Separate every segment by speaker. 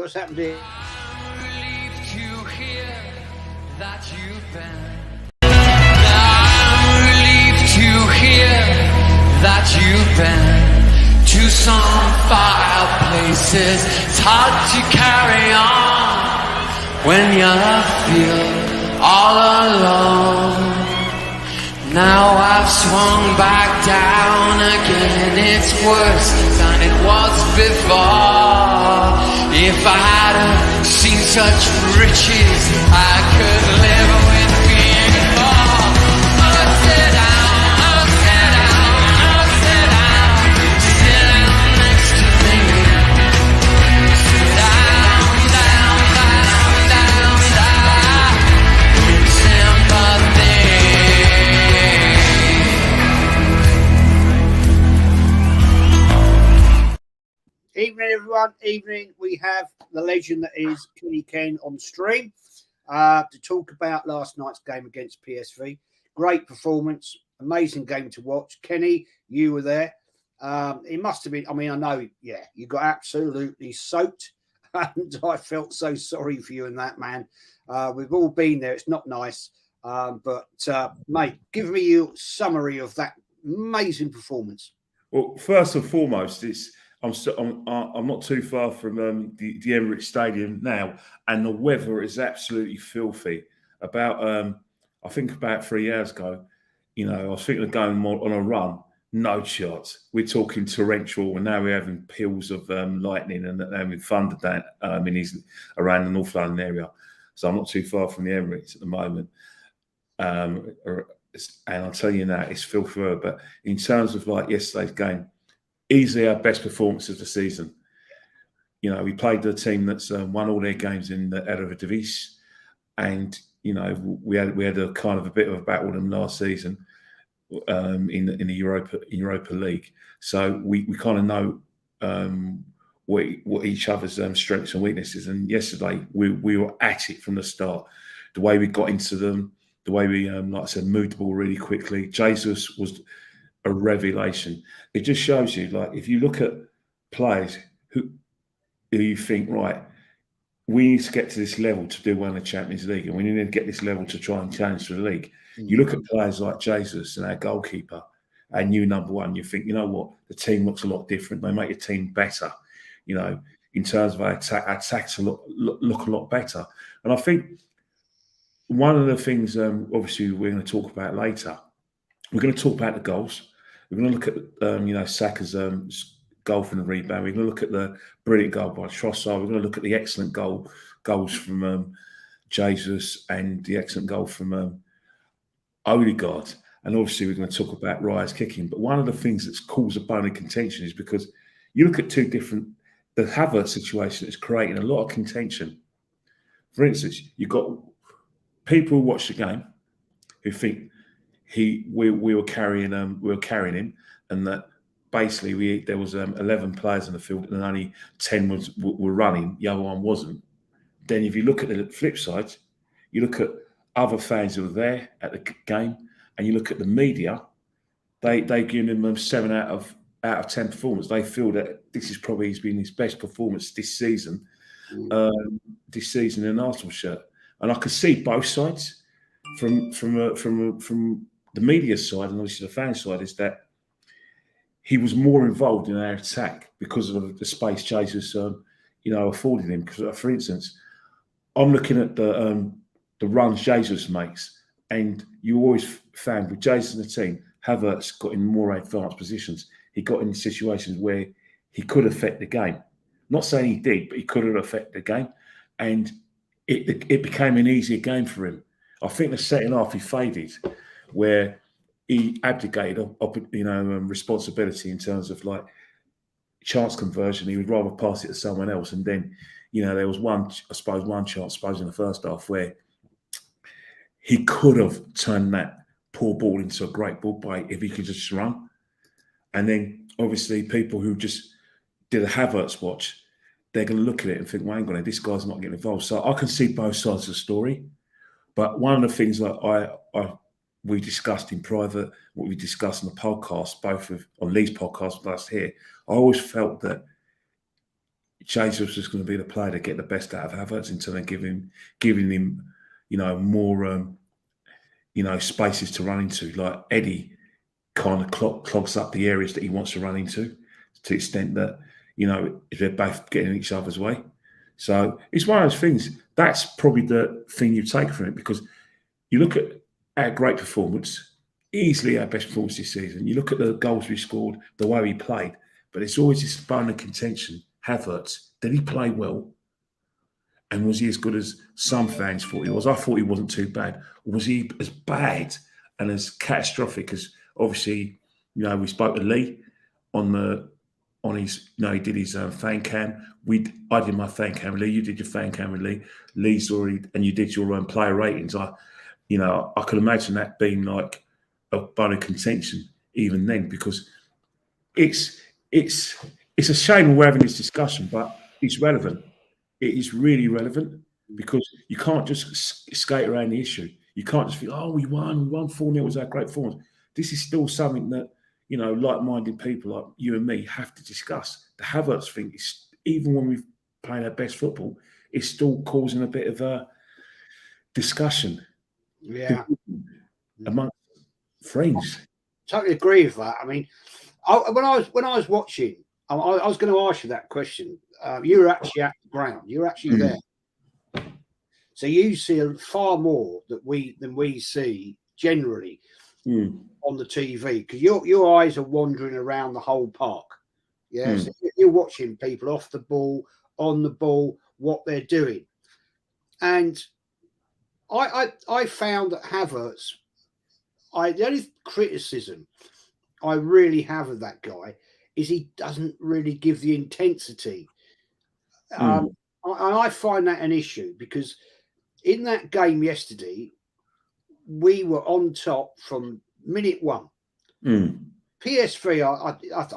Speaker 1: what's happened here.
Speaker 2: I'm relieved to hear that you've been. I'm relieved to hear that you've been to some far places. It's hard to carry on when you feel all alone. Now I've swung back down again. It's worse than it was before. If I hadn't seen such riches, I could live with being poor. Oh, sit down, oh, sit down, oh, sit down. Sit down next to me. Sit down, down, down, down, down. Sympathy.
Speaker 1: Evening, everyone. Evening. We have the legend that is Kenny Ken on stream to talk about last night's game against PSV. Great performance, amazing game to watch. Kenny, you were there. It must have been, I mean, I know, yeah, you got absolutely soaked, and I felt so sorry for you and that, man. We've all been there. It's not nice. But, mate, give me your summary of that amazing performance.
Speaker 3: Well, first and foremost, I'm not too far from the Emirates Stadium now, and the weather is absolutely filthy. I think about 3 years ago, I was thinking of going on a run. No chance. We're talking torrential, and now we're having peals of lightning and having thunder down around the North London area. So I'm not too far from the Emirates at the moment. And I'll tell you now, it's filthy. But in terms of like yesterday's game, easily our best performance of the season. We played the team that's won all their games in the Eredivisie, and we had a kind of a bit of a battle with them last season in the Europa League. So we kind of know what each other's strengths and weaknesses. And yesterday we were at it from the start. The way we got into them, the way we, like I said, moved the ball really quickly. Jesus was a revelation. It just shows you, like, if you look at players who you think, right, we need to get to this level to do well in the Champions League, and we need to get this level to try and challenge for the league. You look at players like Jesus and our goalkeeper, our new number one, you think, you know what, the team looks a lot different. They make the team better, in terms of our attacks look a lot better. And I think one of the things, obviously, we're going to talk about later, we're going to talk about the goals. We're going to look at, Saka's goal from the rebound. We're going to look at the brilliant goal by Trossard. We're going to look at the excellent goals from Jesus and the excellent goal from Odegaard. And obviously, we're going to talk about Raya's kicking. But one of the things that's caused a bone of contention is because you look at the Havertz situation is creating a lot of contention. For instance, you've got people who watch the game who think we were carrying him, and that basically there was 11 players in the field and only 10 were running. The other one wasn't. Then if you look at the flip side, you look at other fans who were there at the game, and you look at the media, they give him a 7 out of 10 performance. They feel that this is probably been his best performance this season. This season in an Arsenal shirt, and I could see both sides from the media side and obviously the fan side, is that he was more involved in our attack because of the space Jesus, afforded him. Because, for instance, I'm looking at the runs Jesus makes, and you always found with Jesus in the team, Havertz got in more advanced positions. He got in situations where he could affect the game. Not saying he did, but he could have affected the game, and it became an easier game for him. I think the second half he faded, where he abdicated, responsibility in terms of like chance conversion. He would rather pass it to someone else. And then, there was one chance, in the first half where he could have turned that poor ball into a great ball if he could just run. And then obviously people who just did a Havertz watch, they're going to look at it and think, well, hang on, this guy's not getting involved. So I can see both sides of the story. But one of the things that we discussed in private, what we discussed on the podcast, both on Lee's podcast with us here, I always felt that Jesus was going to be the player to get the best out of Havertz until then giving him, more, spaces to run into. Like Eddie kind of clogs up the areas that he wants to run into, to the extent that, they're both getting in each other's way. So it's one of those things. That's probably the thing you take from it, because you look at our great performance, easily our best performance this season. You look at the goals we scored, the way we played, but it's always this bone of contention. Havertz, did he play well? And was he as good as some fans thought he was? I thought he wasn't too bad. Or was he as bad and as catastrophic as, obviously, we spoke to Lee on his, he did his fan cam. I did my fan cam with Lee. You did your fan cam with Lee. Lee's already, and you did your own player ratings. I could imagine that being like a bone of contention even then, because it's a shame we're having this discussion, but it's relevant. It is really relevant, because you can't just skate around the issue. You can't just think, oh, we won 4-0, it was our great performance. This is still something that, like-minded people like you and me have to discuss. The Havertz thing is, even when we've played our best football, it's still causing a bit of a discussion.
Speaker 1: Yeah.
Speaker 3: Among friends.
Speaker 1: Totally agree with that. I mean, when I was watching, I was going to ask you that question. You were actually at the ground. You were actually there. So you see far more than we see generally on the TV, because your eyes are wandering around the whole park. Yeah, so you're watching people off the ball, on the ball, what they're doing. And I found that Havertz, the only criticism I really have of that guy is he doesn't really give the intensity. And I find that an issue, because in that game yesterday, we were on top from minute one. PSV,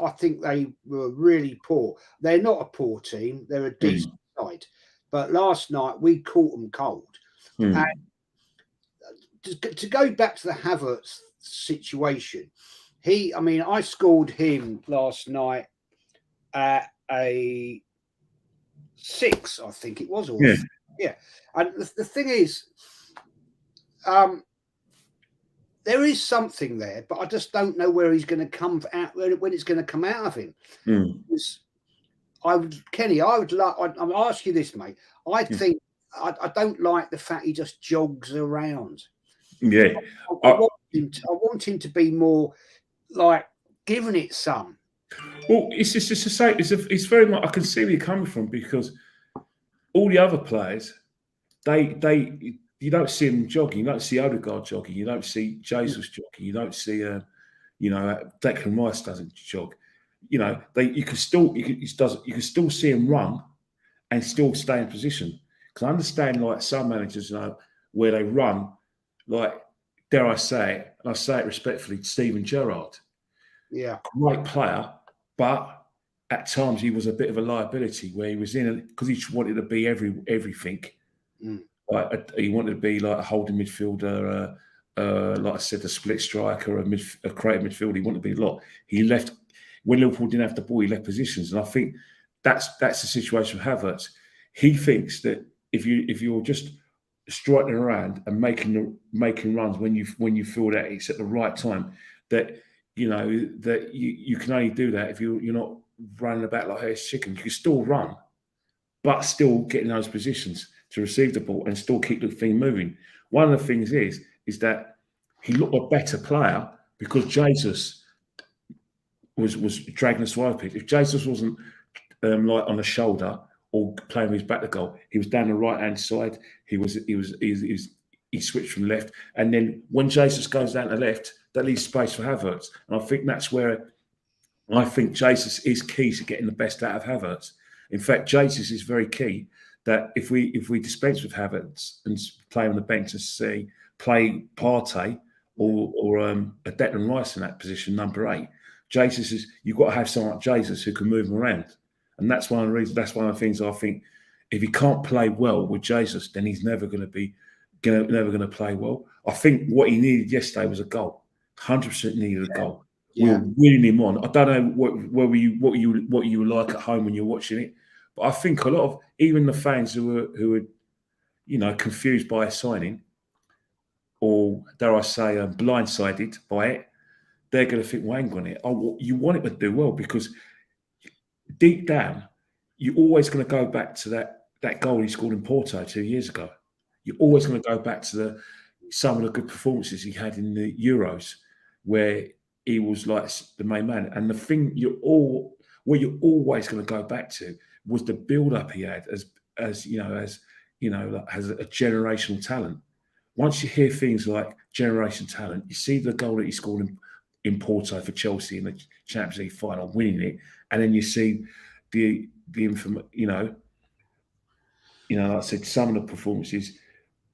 Speaker 1: I think they were really poor. They're not a poor team. They're a decent side. But last night, we caught them cold. And to go back to the Havertz situation, I scored him last night at a 6, I think it was. Yeah. And the thing is, there is something there, but I just don't know where he's going to come out, when it's going to come out of him. Kenny, I'll ask you this, mate. I think I don't like the fact he just jogs around.
Speaker 3: Yeah.
Speaker 1: I want him to be more like giving it some.
Speaker 3: Well, it's just to say, it's very much, I can see where you're coming from, because all the other players, you don't see them jogging. You don't see Odegaard jogging. You don't see Jesus jogging. You don't see, Declan Rice doesn't jog. You can still see him run and still stay in position. Because I understand, like, some managers, where they run, like, dare I say it, and I say it respectfully, Steven Gerrard.
Speaker 1: Yeah.
Speaker 3: Great player, but at times he was a bit of a liability, where he was in, because he wanted to be everything. Like, he wanted to be like a holding midfielder, like I said, a split striker, a creative midfielder. He wanted to be a lot. He left when Liverpool didn't have the ball. He left positions, and I think that's the situation with Havertz. He thinks that if you're just striking around and making runs when you feel that it's at the right time, that that you can only do that if you're not running about like a chicken. You can still run, but still get in those positions to receive the ball and still keep the thing moving. One of the things is that he looked a better player because Jesus was dragging us wide pitch. If Jesus wasn't like on the shoulder or playing with his back to goal, he was down the right hand side. He switched from left, and then when Jesus goes down to left, that leaves space for Havertz. And I think that's where I think Jesus is key to getting the best out of Havertz. In fact, Jesus is very key. That if we dispense with Havertz and play on the bench and say play Partey or a Declan Rice in that position, number 8, you've got to have someone like Jesus who can move him around, and that's one of the reasons. That's one of the things I think. If he can't play well with Jesus, then he's never going to play well. I think what he needed yesterday was a goal. 100% needed a goal. Yeah. We were winning him on. I don't know what you were like at home when you're watching it. But I think a lot of even the fans who are confused by a signing, or dare I say, blindsided by it, they're going to think, well, hang on it. Oh, you want it to do well because deep down, you're always going to go back to that goal he scored in Porto 2 years ago. You're always going to go back to some of the good performances he had in the Euros, where he was like the main man. And the thing you're always going to go back to was the build-up he had as a generational talent. Once you hear things like generation talent, you see the goal that he scored in Porto for Chelsea in the Champions League final, winning it, and then you see the like I said, some of the performances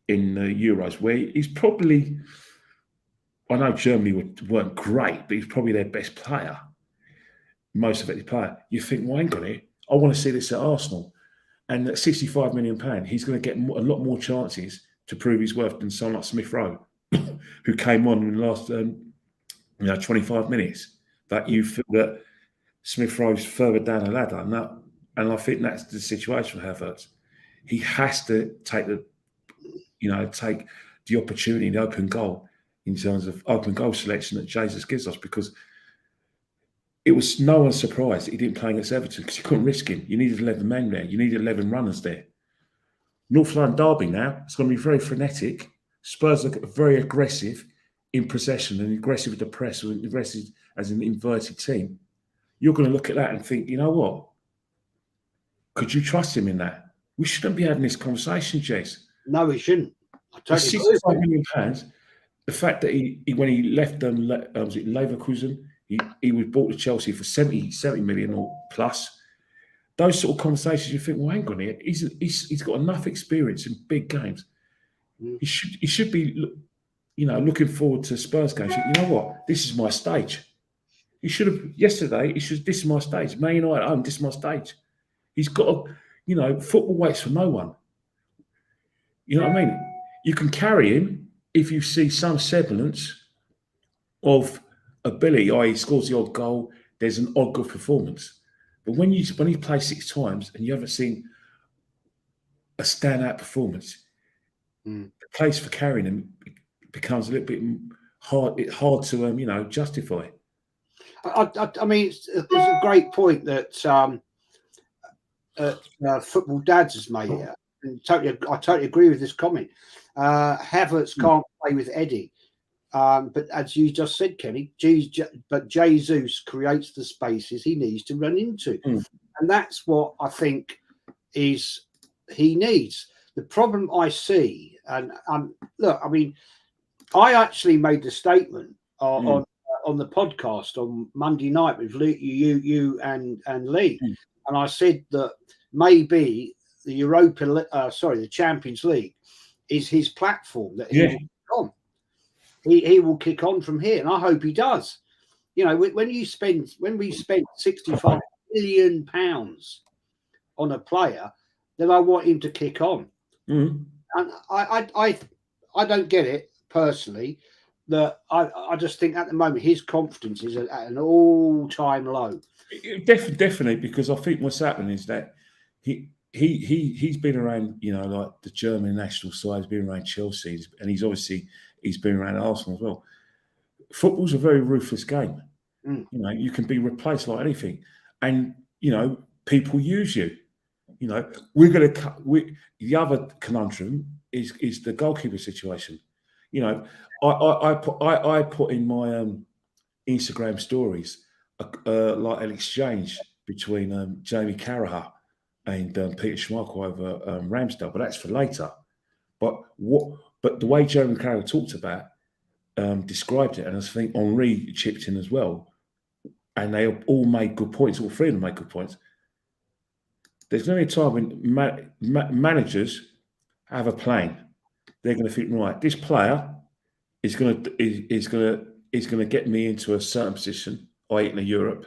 Speaker 3: in the Euros where he's probably, I know Germany weren't great, but he's probably their best player, most effective player. You think, well, hang on here, I want to see this at Arsenal, and at £65 million, he's going to get a lot more chances to prove his worth than someone like Smith Rowe, who came on in the last 25 minutes. But you feel that Smith Rowe's further down the ladder, and I think that's the situation with Havertz. He has to take the opportunity, the open goal, in terms of open goal selection that Jesus gives us, because it was no one's surprise that he didn't play against Everton because you couldn't risk him. You needed 11 men there. You needed 11 runners there. North London derby now, it's going to be very frenetic. Spurs are very aggressive in possession and aggressive with the press, or aggressive as an inverted team. You're going to look at that and think, you know what? Could you trust him in that? We shouldn't be having this conversation, Jez.
Speaker 1: No, we shouldn't. I totally
Speaker 3: agree. £65 million. The fact that he when he left was it Leverkusen, he was bought to Chelsea for 70 million or plus. Those sort of conversations, you think, well, hang on here. He's got enough experience in big games. He should be, looking forward to Spurs games. You know what? This is my stage. He should have yesterday. This is my stage. Man United at home. This is my stage. He's got football waits for no one. You know what I mean? You can carry him if you see some semblance of ability, i.e., he scores the odd goal. There's an odd good performance. But when he plays 6 times and you haven't seen a standout performance, the place for carrying him becomes a little bit hard to justify.
Speaker 1: I mean, it's a great point that Football Dads has made here. And I totally agree with this comment. Havertz can't play with Eddie. But as you just said, Kenny, but Jesus creates the spaces he needs to run into. And that's what I think is he needs. The problem I see, and look, I mean, I actually made the statement on the podcast on Monday night with you and Lee. And I said that maybe the Champions League is his platform that he will kick on. He will kick on from here, and I hope he does. When we spend £65 million on a player, then I want him to kick on. And I don't get it personally. That I just think at the moment his confidence is at an all-time low.
Speaker 3: Definitely, because I think what's happening is that he's been around, like the German national side, he's been around Chelsea, and he's been around Arsenal as well. Football's a very ruthless game. You can be replaced like anything, and people use you. We're going to cut. The other conundrum is the goalkeeper situation. I put in my Instagram stories like an exchange between Jamie Carragher and Peter Schmeichel over Ramsdale, but that's for later. But the way Jamie Carragher talked about, described it, and I think Henri chipped in as well, and they all made good points. All three of them made good points. There's going to be a time when managers have a plan. They're going to think, right, this player is going to get me into a certain position, i.e. in Europe.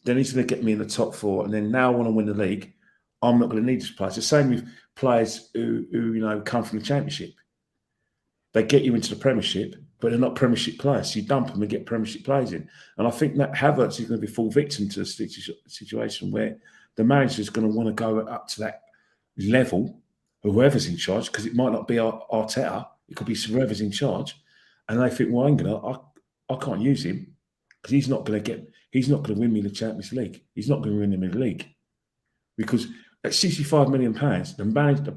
Speaker 3: Then he's going to get me in the top 4, and then now I want to win the league. I'm not going to need this player. It's the same with players who come from the Championship. They get you into the Premiership, but they're not Premiership players. So you dump them and get Premiership players in. And I think that Havertz is going to be full victim to a situation where the manager's going to want to go up to that level, whoever's in charge, because it might not be Arteta, it could be whoever's in charge, and they think, well, I can't use him because he's not going to win me the Champions League. He's not going to win me the league because at £65 million, the manager,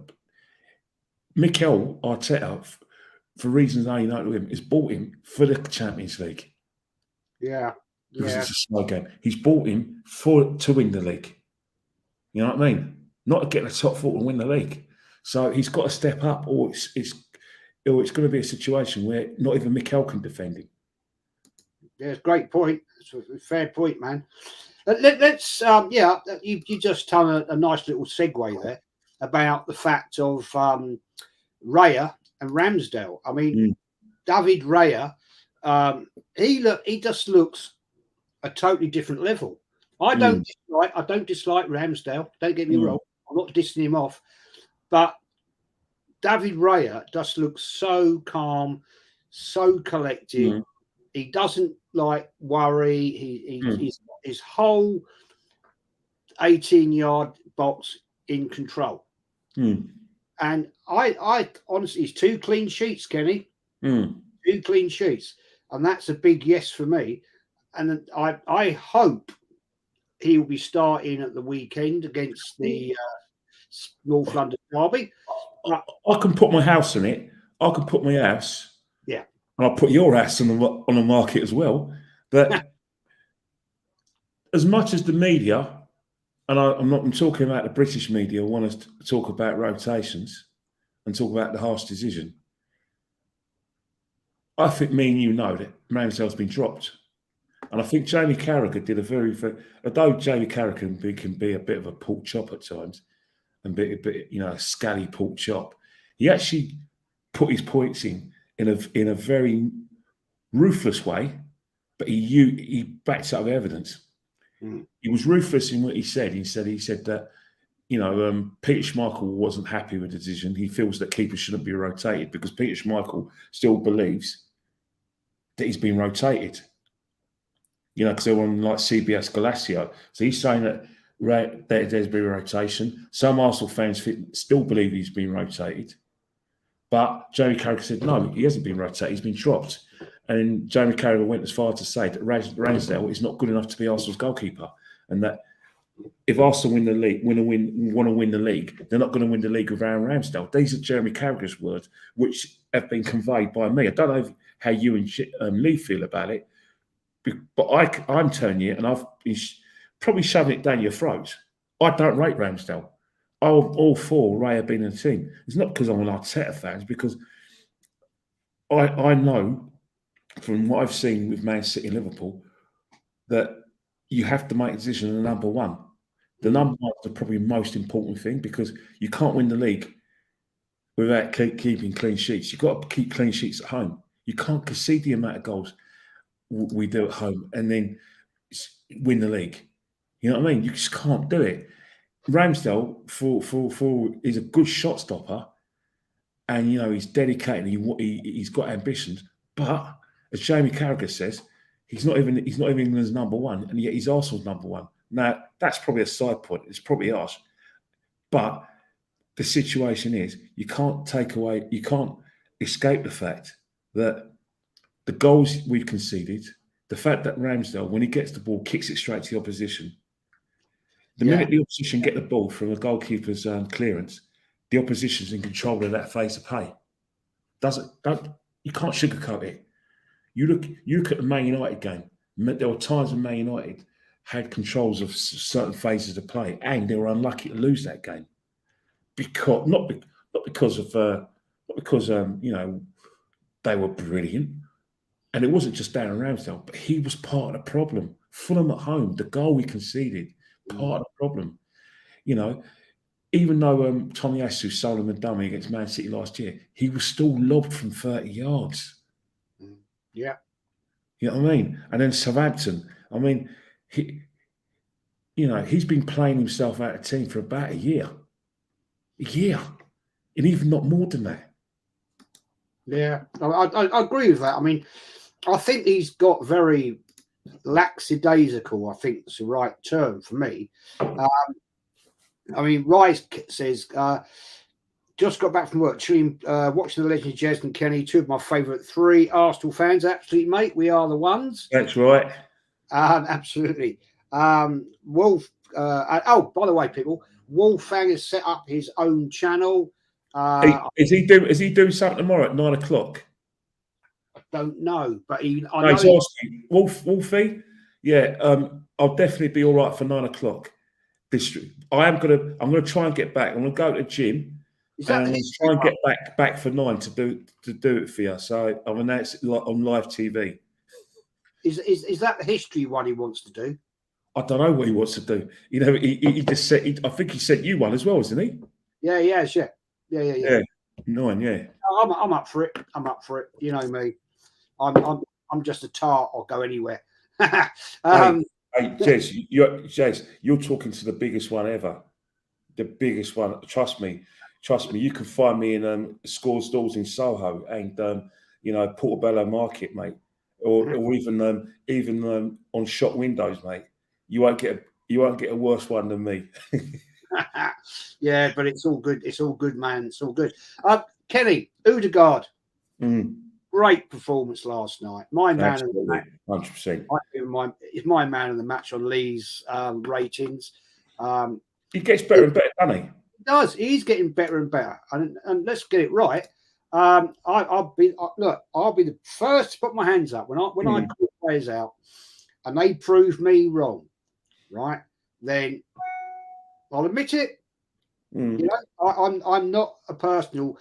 Speaker 3: Mikel Arteta, for reasons I know to him, has bought him for the Champions League.
Speaker 1: Yeah.
Speaker 3: Because it's a slow game. He's bought him to win the league. You know what I mean? Not to get the top four and win the league. So he's got to step up, or it's going to be a situation where not even Mikel can defend him.
Speaker 1: Yeah, it's a great point. It's a fair point, man. Let's you just done a nice little segue there about the fact of Raya and Ramsdale. I mean, David Raya, he just looks a totally different level. I don't dislike Ramsdale. Don't get me wrong. I'm not dissing him off, but David Raya just looks so calm, so collected. He doesn't worry. His whole 18-yard box in control. And I honestly, he's 2 clean sheets, Kenny. 2 clean sheets, and that's a big yes for me. And I hope he will be starting at the weekend against the North London derby.
Speaker 3: I can put my house in it. I can put my house.
Speaker 1: Yeah.
Speaker 3: And I'll put your house on the market as well. But as much as the media, and I'm talking about the British media, want us to talk about rotations and talk about the harsh decision, I think me and you know that Ramsdale's been dropped. And I think Jamie Carragher did a very, although Jamie Carragher can be a bit of a pork chop at times, and a bit a scally pork chop, he actually put his points in a very ruthless way, but he backs up evidence. He was ruthless in what he said. He said that Peter Schmeichel wasn't happy with the decision. He feels that keepers shouldn't be rotated because Peter Schmeichel still believes that he's been rotated. Because they're on CBS Galacio. So he's saying that there's been a rotation. Some Arsenal fans still believe he's been rotated. But Jamie Carragher said, no, he hasn't been rotated. He's been dropped. And Jamie Carragher went as far to say that Ramsdale is not good enough to be Arsenal's goalkeeper. And that if Arsenal want to win the league, they're not going to win the league with Aaron Ramsdale. These are Jeremy Carragher's words, which have been conveyed by me. I don't know how you and Lee feel about it, but I'm telling you, and I've been probably shoving it down your throat. I don't rate Ramsdale. I'm all for Raya being in the team. It's not because I'm an Arteta fan. It's because I know from what I've seen with Man City and Liverpool that you have to make a decision on the number one. The number one is probably the most important thing because you can't win the league without keeping clean sheets. You've got to keep clean sheets at home. You can't concede the amount of goals we do at home and then win the league. You know what I mean? You just can't do it. Ramsdale for is a good shot stopper, and he's dedicated. He's got ambitions, but as Jamie Carragher says, he's not even England's number one, and yet he's Arsenal's number one. Now that's probably a side point. It's probably harsh, but the situation is you can't escape the fact that the goals we've conceded, the fact that Ramsdale, when he gets the ball, kicks it straight to the opposition. The minute the opposition get the ball from a goalkeeper's clearance, the opposition's in control of that phase of play. You can't sugarcoat it. You look at the Man United game. There were times when Man United had controls of certain phases of play, and they were unlucky to lose that game not because they were brilliant. And it wasn't just Darren Ramsdale, but he was part of the problem. Fulham at home, the goal we conceded, part of the problem. Even though Tomiyasu sold him a dummy against Man City last year, he was still lobbed from 30 yards.
Speaker 1: Yeah.
Speaker 3: You know what I mean? And then Southampton, I mean, he's been playing himself out of the team for about a year. And even not more than that.
Speaker 1: Yeah, I agree with that. I mean, I think he's got very lackadaisical, I think is the right term for me. I mean, Rice says, just got back from work, watching the legend of Jez and Kenny, two of my favourite three Arsenal fans. Absolutely, mate. We are the ones.
Speaker 3: That's right.
Speaker 1: Absolutely. Wolf. By the way, people, Wolfgang has set up his own channel.
Speaker 3: Is he doing something tomorrow at 9 o'clock?
Speaker 1: I don't know, but he's
Speaker 3: asking Wolfie. Yeah, I'll definitely be all right for 9 o'clock. I'm gonna try and get back. I'm gonna go to the gym. And I'm gonna try and get back for 9 to do it for you. So I'll announce it on live TV.
Speaker 1: Is that the history one he wants to do?
Speaker 3: I don't know what he wants to do. You know, he just said. I think he sent you one as well, isn't he?
Speaker 1: Yeah.
Speaker 3: 9, yeah.
Speaker 1: I'm up for it. I'm up for it. You know me. I'm just a tart. I'll go anywhere.
Speaker 3: Hey, Jez, you're talking to the biggest one ever. The biggest one. Trust me. You can find me in Scores Stalls in Soho and Portobello Market, mate, or even on shop windows, mate. You won't get a worse one than me.
Speaker 1: Yeah, but it's all good. It's all good, man. It's all good. Kenny Odegaard. Great performance last night. My man of the match.
Speaker 3: 100%.
Speaker 1: It's my man of the match on Lee's ratings.
Speaker 3: He gets better and better, doesn't he?
Speaker 1: He does. He's getting better and better. And let's get it right. I'll be the first to put my hands up when I call players out and they prove me wrong, right? Then I'll admit it. You know, I'm not a person who'll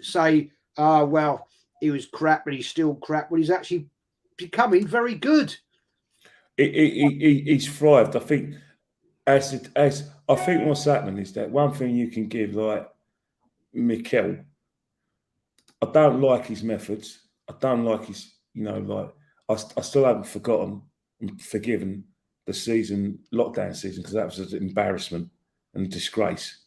Speaker 1: say, well, he was crap, but he's still crap. Well, he's actually becoming very good.
Speaker 3: He's thrived. I think as I think what's happening is that one thing you can give like Mikel. I don't like his methods. I don't like his, I still haven't forgotten and forgiven the lockdown season, because that was an embarrassment and a disgrace.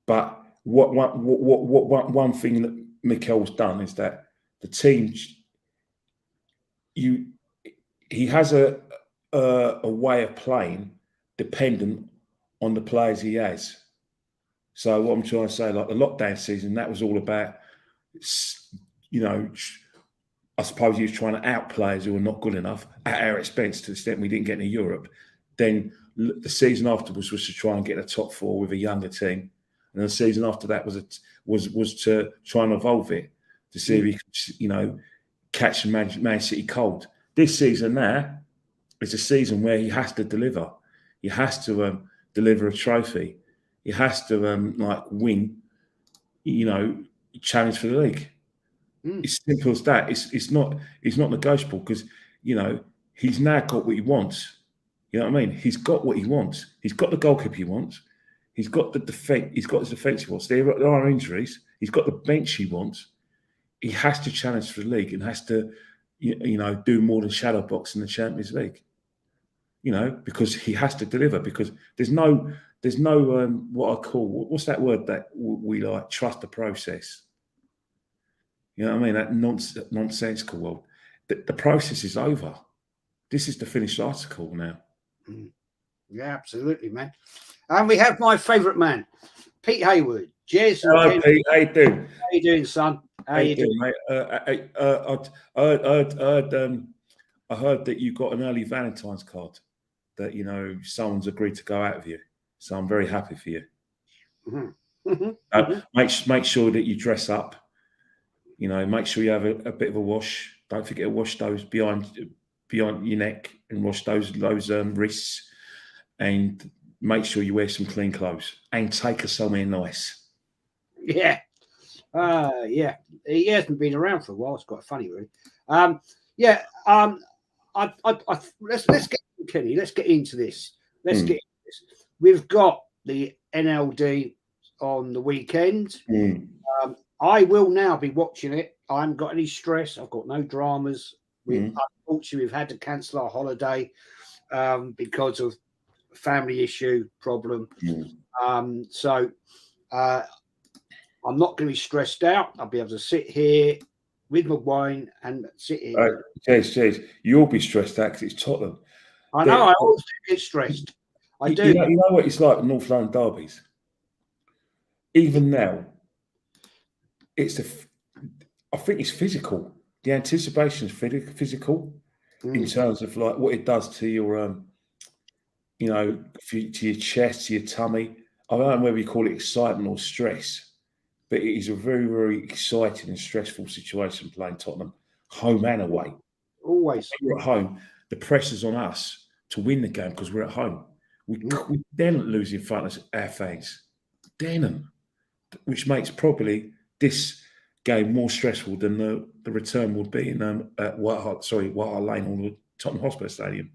Speaker 3: But one thing that Mikel's done is that the team, he has a way of playing dependent on the players he has. So what I'm trying to say, like the lockdown season, that was all about, I suppose he was trying to out players who were not good enough at our expense to the extent we didn't get into Europe. Then the season afterwards was to try and get a top four with a younger team. And the season after that was to try and evolve it, to see if he could, catch Man City cold. This season now is a season where he has to deliver. He has to deliver a trophy. He has to win, challenge for the league. It's simple as that. It's not negotiable, because he's now got what he wants. You know what I mean? He's got what he wants. He's got the goalkeeper he wants. He's got the defense. He's got his defense he wants. There are injuries. He's got the bench he wants. He has to challenge for the league and has to, do more than shadow box in the Champions League. Because he has to deliver. Because there's no what I call, what's that word that we like? Trust the process. You know what I mean? That nonsensical world. The process is over. This is the finished article now.
Speaker 1: Yeah, absolutely, man. And we have my favourite man, Pete Hayward. Jez.
Speaker 3: Hello, Pete. How you doing?
Speaker 1: How you doing, son? How you doing,
Speaker 3: mate? I heard that you got an early Valentine's card. That someone's agreed to go out with you. So I'm very happy for you. Make sure that you dress up. Make sure you have a bit of a wash. Don't forget to wash those behind your neck and wash those wrists. And make sure you wear some clean clothes and take her somewhere nice.
Speaker 1: Yeah. Yeah. He hasn't been around for a while. It's quite funny, really. Let's get Kenny. Let's get into this. We've got the NLD on the weekend. I will now be watching it. I haven't got any stress. I've got no dramas. Unfortunately, we've had to cancel our holiday because of family issue problem. So I'm not going to be stressed out. I'll be able to sit here with my wine and sit here.
Speaker 3: Jez, you'll be stressed out because it's Tottenham.
Speaker 1: I know. I always do get stressed. I do.
Speaker 3: You know what it's like North London derbies. Even now, I think it's physical. The anticipation is physical in terms of like what it does to your, to your chest, to your tummy. I don't know whether you call it excitement or stress, but it is a very, very exciting and stressful situation playing Tottenham, home and away.
Speaker 1: Always.
Speaker 3: When we're at home, the pressure's on us to win the game because we're at home. We dare not lose in front of our fans. Dare not. Which makes probably this game more stressful than the return would be in at White Hart Lane or Tottenham Hotspur Stadium.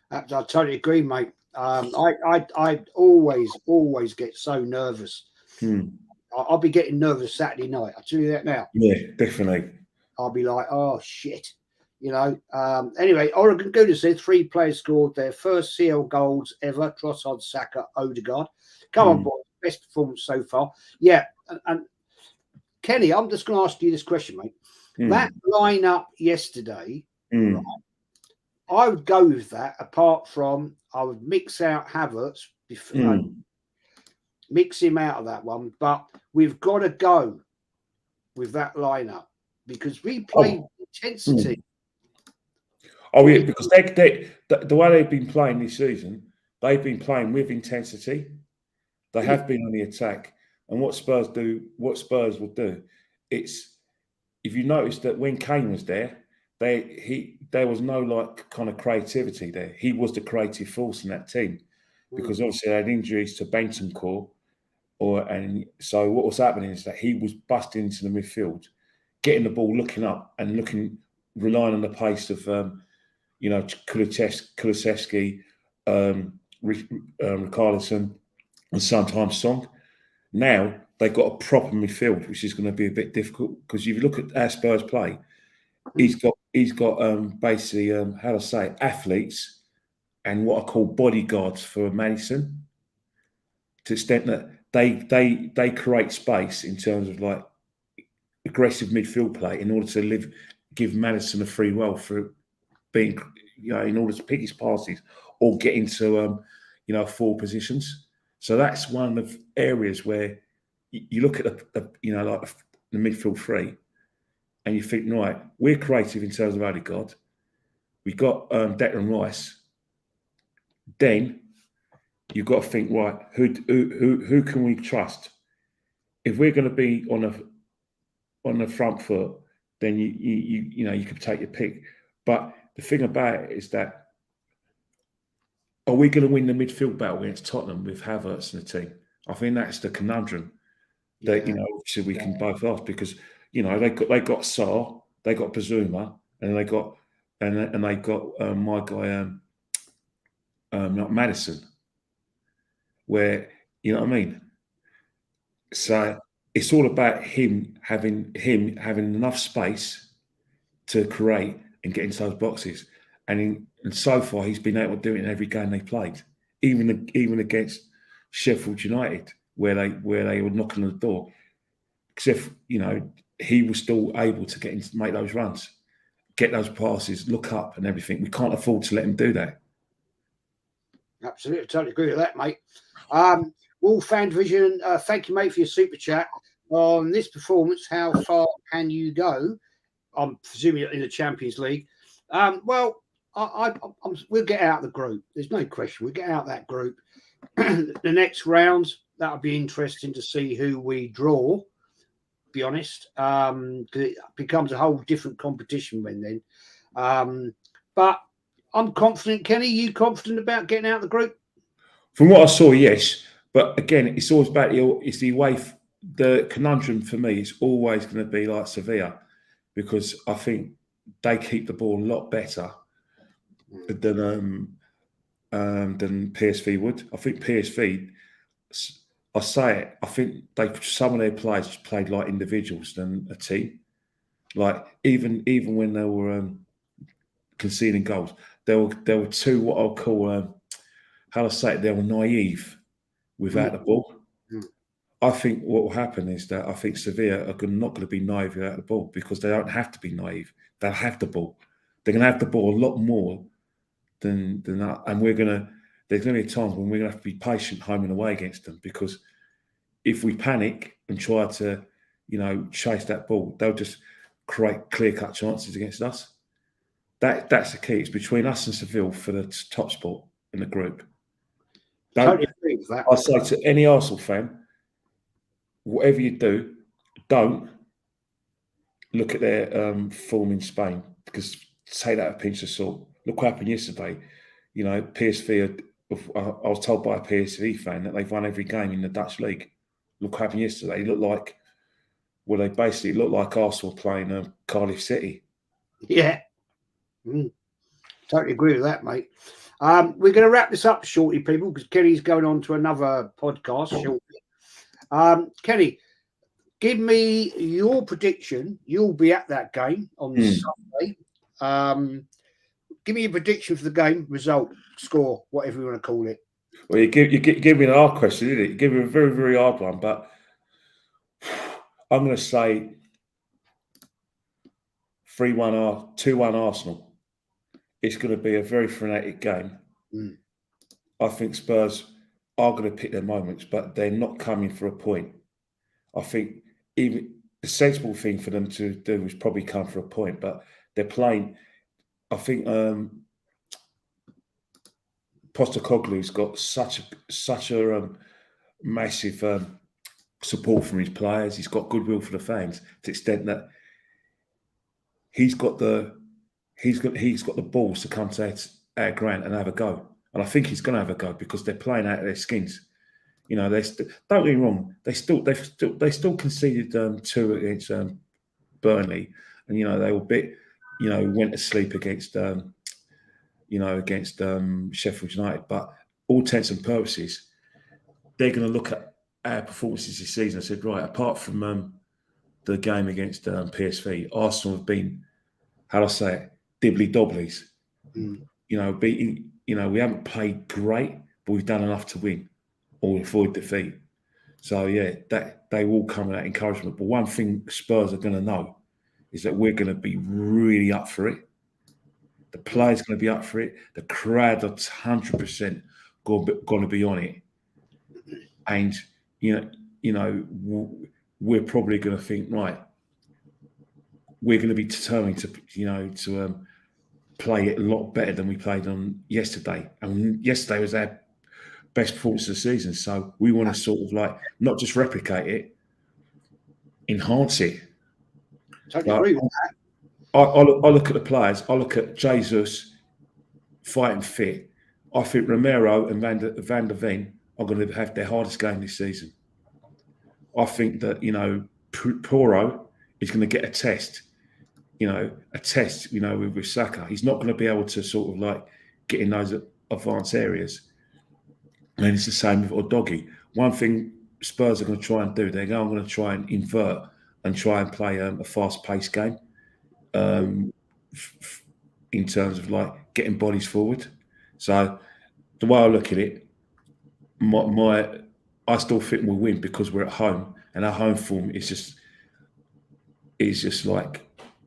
Speaker 1: I totally agree, mate. I always get so nervous. I'll be getting nervous Saturday night. I'll tell you that now.
Speaker 3: Yeah, definitely.
Speaker 1: I'll be like, oh shit. Anyway, Oregon Gouda said 3 players scored their first CL goals ever. Trossard, Saka, Odegaard. Come on, boys. Best performance so far. Yeah. And Kenny, I'm just going to ask you this question, mate. That lineup yesterday, right, I would go with that. Apart from, I would mix out Havertz, mix him out of that one. But we've got to go with that lineup because we played intensity.
Speaker 3: Oh yeah, because the way they've been playing this season, they've been playing with intensity. They have been on the attack, and what Spurs will do, it's if you notice that when Kane was there, there was no like kind of creativity there. He was the creative force in that team because obviously they had injuries to Bentancur, and so what was happening is that he was busting into the midfield, getting the ball, looking up and relying on the pace of Kulusevski, Richarlison, and sometimes Song. Now they've got a proper midfield, which is going to be a bit difficult because if you look at how Spurs play, he's got basically athletes and what I call bodyguards for Maddison, to the extent that they create space in terms of like aggressive midfield play in order to give Maddison a free role for being, in order to pick his passes or get into forward positions. So that's one of the areas where you look at the midfield three, and you think, right, we're creative in terms of Odegaard. We've got Declan Rice. Then you've got to think, right, who can we trust? If we're going to be on the front foot, then you could take your pick. But the thing about it is that, are we going to win the midfield battle against Tottenham with Havertz in the team? I think that's the conundrum that obviously we can both ask, because they got Sarr, they got Bazuma, and they got my guy Maddison, where you know what I mean. So it's all about him having enough space to create and get into those boxes. And so far, he's been able to do it in every game they played, even against Sheffield United, where they were knocking on the door. Except, he was still able to make those runs, get those passes, look up, and everything. We can't afford to let him do that.
Speaker 1: Absolutely, totally agree with that, mate. Wolf Fan Division, thank you, mate, for your super chat on this performance. How far can you go? I'm presuming in the Champions League. We'll get out of the group. There's no question. We'll get out of that group. The next round, that'll be interesting to see who we draw, to be honest. It becomes a whole different competition then. But I'm confident. Kenny, you confident about getting out of the group?
Speaker 3: From what I saw, yes. But again, it's always about the away. The conundrum for me is always going to be like Sevilla, because I think they keep the ball a lot better than PSV would. I think PSV, I say it, I think some of their players played like individuals than a team. Like even when they were conceding goals, there were two what I'll call they were naive without the ball. I think what will happen is that I think Sevilla are not going to be naive without the ball, because they don't have to be naive. They'll have the ball. They're going to have the ball a lot more than that. And we're going to there's going to be times when we're going to have to be patient home and away against them, because if we panic and try to, chase that ball, they'll just create clear-cut chances against us. That's the key. It's between us and Seville for the top spot in the group.
Speaker 1: Totally agree with that.
Speaker 3: I say to any Arsenal fan, whatever you do, don't look at their form in Spain, because take that with a pinch of salt. Look what happened yesterday. PSV, I was told by a PSV fan that they've won every game in the Dutch league. Look what happened yesterday. They basically looked like Arsenal playing Cardiff City.
Speaker 1: Yeah. Totally agree with that, mate. We're going to wrap this up shortly, people, because Kenny's going on to another podcast shortly. Kenny, give me your prediction. You'll be at that game on Sunday. Give me your prediction for the game, result, score, whatever you want to call it.
Speaker 3: Well, you give me an hard question, didn't it? You give me a very, very hard one, but I'm going to say 3-1 2-1 Arsenal. It's going to be a very frenetic game. I think Spurs are going to pick their moments, but they're not coming for a point. I think even the sensible thing for them to do is probably come for a point, but they're playing. I think Postecoglou's got such a massive support from his players. He's got goodwill for the fans to the extent that he's got the balls to come to our ground and have a go. And I think he's going to have a go because they're playing out of their skins. Don't get me wrong. They still conceded 2 against Burnley, and they were a bit, went to sleep against Sheffield United. But all intents and purposes, they're going to look at our performances this season and said, right, apart from the game against PSV, Arsenal have been, how do I say it, dibbly-dobblies. Beating. We haven't played great, but we've done enough to win or avoid defeat. So yeah, that they will come with that encouragement. But one thing Spurs are going to know is that we're going to be really up for it. The players are going to be up for it. The crowd are 100% going to be on it. And we're probably going to think, right, we're going to be determined to play it a lot better than we played on yesterday. And yesterday was our best performance of the season. So we want to sort of not just replicate it, enhance it.
Speaker 1: Totally agree with that.
Speaker 3: I look at the players. I look at Jesus fighting fit. I think Romero and Van der Ven are going to have their hardest game this season. I think that, Poro is going to get a test. With Saka. He's not going to be able to sort of get in those advanced areas. And it's the same with Odoggy. One thing Spurs are going to try and do, they're going to try and invert and try and play a fast-paced game in terms of getting bodies forward. So the way I look at it, I still think we'll win because we're at home and our home form is just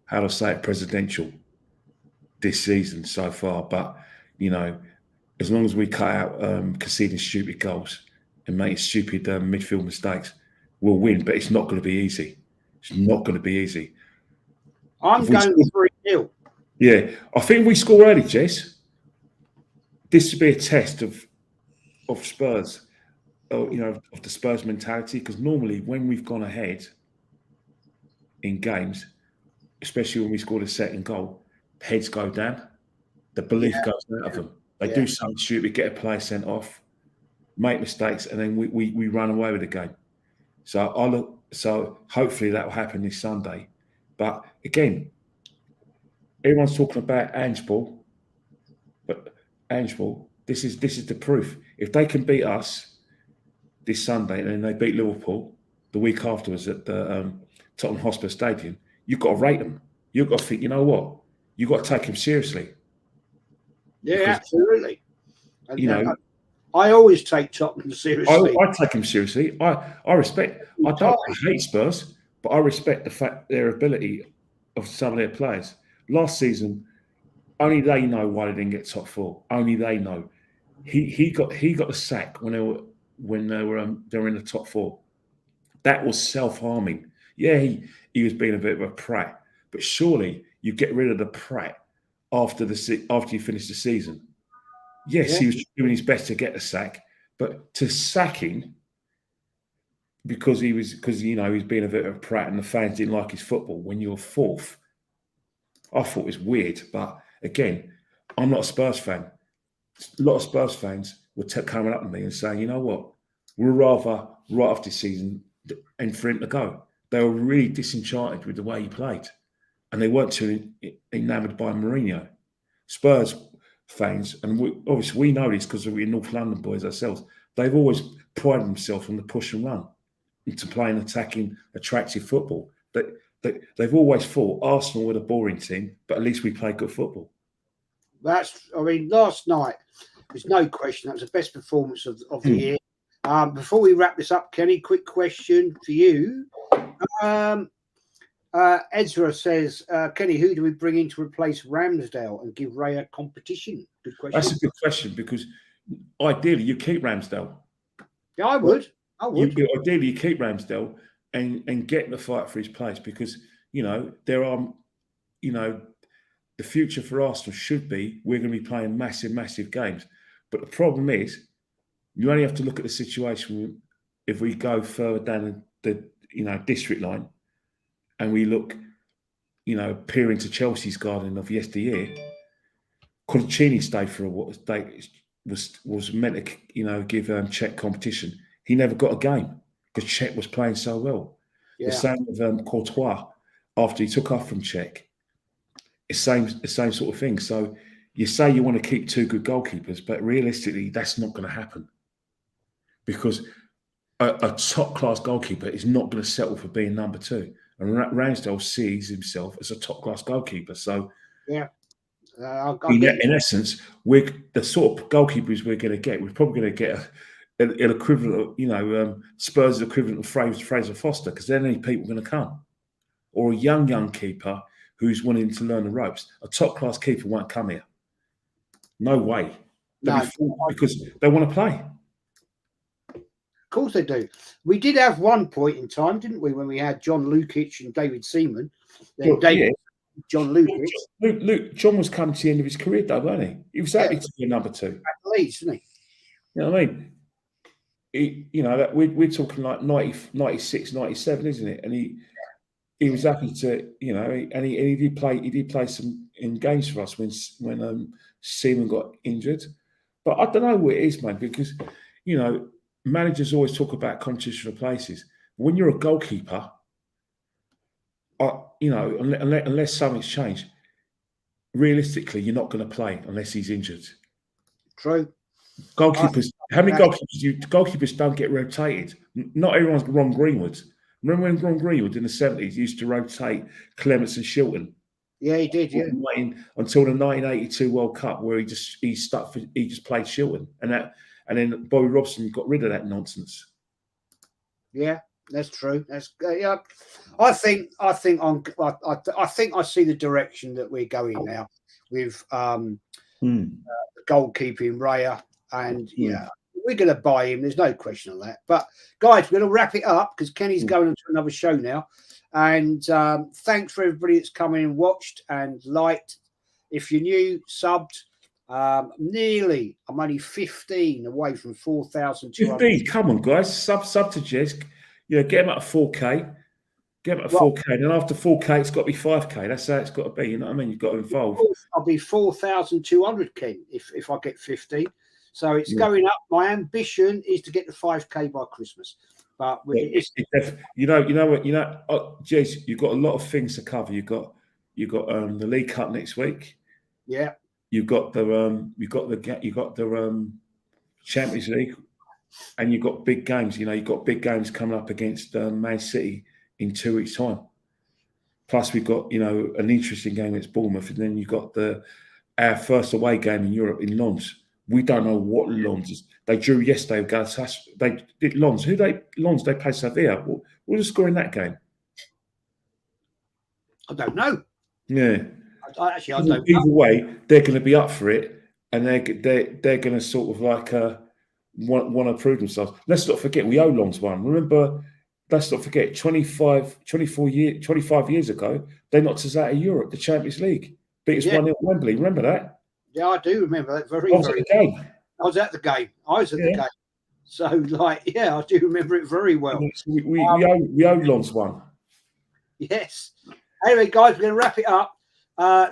Speaker 3: how do I say it, presidential this season so far. But, as long as we cut out conceding stupid goals and making stupid midfield mistakes, we'll win. But it's not going to be easy. It's not going to be easy.
Speaker 1: I'm going 3-0.
Speaker 3: Yeah. I think we score early, Jess. This would be a test of Spurs, of the Spurs mentality. Because normally when we've gone ahead in games, especially when we scored a second goal, heads go down. The belief goes out of them. They do something stupid, get a player sent off, make mistakes, and then we run away with the game. So hopefully that will happen this Sunday. But again, everyone's talking about Angeball, but Angeball, this is the proof. If they can beat us this Sunday and then they beat Liverpool the week afterwards at the Tottenham Hotspur Stadium, you've got to rate them. You've got to think, you know what? You've got to take them seriously.
Speaker 1: Yeah, because, absolutely. And,
Speaker 3: I
Speaker 1: always take Tottenham seriously.
Speaker 3: I take them seriously. I respect. I hate Spurs, but I respect the fact their ability of some of their players. Last season, only they know why they didn't get top 4. Only they know. He got the sack when they were in the top four. That was self-harming. Yeah, he was being a bit of a prat, but surely you get rid of the prat after you finish the season. Yes, he was doing his best to get the sack, but to sack him because he was being a bit of a prat and the fans didn't like his football when you were fourth, I thought it was weird. But again, I'm not a Spurs fan. A lot of Spurs fans were coming up to me and saying, you know what, we'd rather right after this season and for him to go. They were really disenchanted with the way he played, and they weren't too enamoured by Mourinho. Spurs fans, and we know this because we're North London boys ourselves, they've always prided themselves on the push and run into playing attacking, attractive football. They've always thought Arsenal were the boring team, but at least we play good football.
Speaker 1: Last night, there's no question, that was the best performance of the year. Before we wrap this up, Kenny, quick question for you. Ezra says, Kenny, who do we bring in to replace Ramsdale and give Raya competition? Good question.
Speaker 3: That's a good question because ideally you keep Ramsdale.
Speaker 1: Yeah, I would.
Speaker 3: Ideally you keep Ramsdale and get in the fight for his place because, there are, the future for Arsenal should be we're going to be playing massive games. But the problem is you only have to look at the situation if we go further down the district line and we look, peer into Chelsea's garden of yesteryear. Colaccini stayed for was meant to, give Czech competition. He never got a game because Czech was playing so well. Yeah. The same with Courtois after he took off from Czech. It's the same sort of thing. So you say you want to keep two good goalkeepers, but realistically, that's not going to happen because a top-class goalkeeper is not going to settle for being number two. And Ramsdale sees himself as a top-class goalkeeper. So,
Speaker 1: yeah,
Speaker 3: in essence, the sort of goalkeepers we're going to get, we're probably going to get an equivalent of, Spurs' equivalent of Fraser Foster because then any people are going to come. Or a young keeper who's wanting to learn the ropes. A top-class keeper won't come here. No way. Because they want to play.
Speaker 1: Of course they do. We did have one point in time, didn't we, when we had John Lukic and David Seaman. John Lukic.
Speaker 3: John was coming to the end of his career, though, wasn't he? He was happy to be number two.
Speaker 1: At least, isn't he?
Speaker 3: You know what I mean? We're talking like 96, 97, isn't it? And he was happy to, and he did play some in games for us when Seaman got injured. But I don't know what it is, man, because, managers always talk about competition for places. When you're a goalkeeper, unless something's changed, realistically, you're not going to play unless he's injured.
Speaker 1: True.
Speaker 3: Goalkeepers, how many goalkeepers don't get rotated? Not everyone's Ron Greenwood. Remember when Ron Greenwood in the 70s used to rotate Clements and Shilton?
Speaker 1: Yeah, he did. Yeah,
Speaker 3: until the 1982 World Cup, where he just played Shilton, and then Bobby Robson got rid of that nonsense.
Speaker 1: Yeah, that's true. That's I think I see the direction that we're going now with the goalkeeping Raya, and we're going to buy him. There's no question on that. But guys, we're going to wrap it up because Kenny's going on to another show now. And thanks for everybody that's come in and watched and liked. If you're new, subbed. I'm only 15 away from 4,200.
Speaker 3: 15, come on, guys. Sub to Jez. Get him up to 4K. Get him up to 4K. And then after 4K, it's got to be 5K. That's how it's got to be. You know what I mean? You've got to involve.
Speaker 1: I'll be 4,200, Ken, if I get 15. So it's going up. My ambition is to get to 5K by Christmas. But
Speaker 3: Jez, you've got a lot of things to cover. You've got the League Cup next week.
Speaker 1: Yeah.
Speaker 3: You've got the Champions League, and you've got big games. You've got big games coming up against Man City in 2 weeks' time. Plus, we've got an interesting game against Bournemouth, and then you've got our first away game in Europe in Lens. We don't know what Lens is. They drew yesterday with Galatasaray. They did Lens. They played Sevilla. What was the score in that game?
Speaker 1: I don't know.
Speaker 3: Yeah.
Speaker 1: I don't know.
Speaker 3: Either way, they're going to be up for it. and they're going to sort of like want to prove themselves. Let's not forget we Olon's won. Remember, let's not forget 25 years ago, they knocked us out of Europe, the Champions League. Beat us 1-0 at Wembley. Remember that?
Speaker 1: Yeah, I do remember that very,
Speaker 3: I was at the game.
Speaker 1: I was at the game. I was at the game. So, like, yeah, I do remember it very well.
Speaker 3: We Olon's won.
Speaker 1: Yes. Anyway, guys, we're going to wrap it up.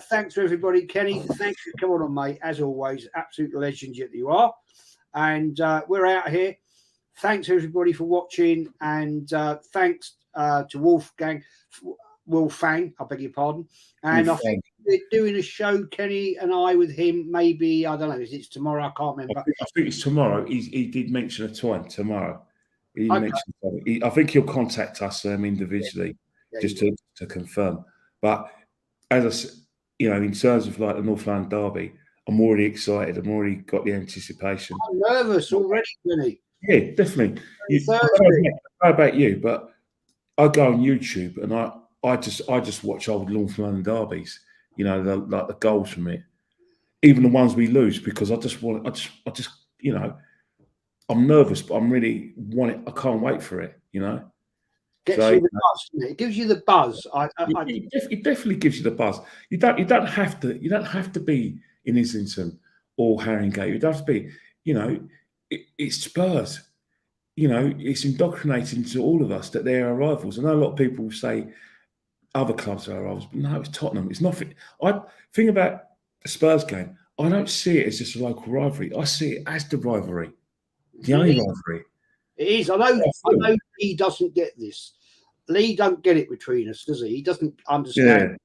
Speaker 1: Thanks to everybody. Kenny, thanks for coming on, mate. As always, absolute legend that you are. And we're out of here. Thanks everybody for watching, and thanks to Wolfgang, I beg your pardon. And I think we're doing a show, Kenny and I, with him. Maybe, I don't know, is it tomorrow? I can't remember.
Speaker 3: I think it's tomorrow. He did mention a time tomorrow. He mentioned something. I think he'll contact us individually just to confirm. But as I said, in terms of like the North London derby, I'm already excited. I've already got the anticipation.
Speaker 1: I'm nervous already, Kenny.
Speaker 3: Yeah, definitely. I don't know about you, but I go on YouTube and I just watch old North London derbies. Like the goals from it, even the ones we lose, because I'm nervous, but I'm really want it. I can't wait for it.
Speaker 1: Gets you the buzz, doesn't it? It gives you the buzz.
Speaker 3: It definitely gives you the buzz. You don't have to be in Islington or Haringey. You don't have to be. It's Spurs. It's indoctrinating to all of us that they're our rivals. I know a lot of people say other clubs are our rivals, but no, it's Tottenham. It's nothing. I think about the Spurs game. I don't see it as just a local rivalry. I see it as the rivalry, the only rivalry.
Speaker 1: It is. I know Lee doesn't get this. Lee don't get it between us, does he? He doesn't understand. Yeah.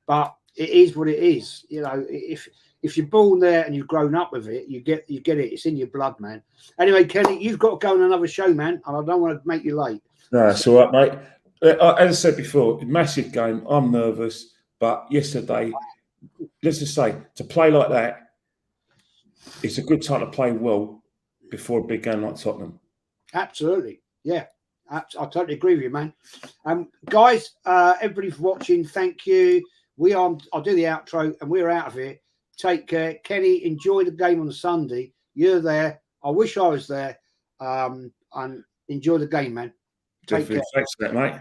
Speaker 1: But it is what it is. If you're born there and you've grown up with it, you get it. It's in your blood, man. Anyway, Kenny, you've got to go on another show, man, and I don't want to make you late.
Speaker 3: No, it's all right, mate. As I said before, massive game. I'm nervous, but yesterday, let's just say, to play like that, it's a good time to play well before a big game like Tottenham.
Speaker 1: Absolutely, yeah. I totally agree with you, man. Guys, everybody for watching, thank you. I'll do the outro, and we're out of here. Take care. Kenny, enjoy the game on Sunday. You're there. I wish I was there. And enjoy the game, man. Take care.
Speaker 3: Thanks for that, mate.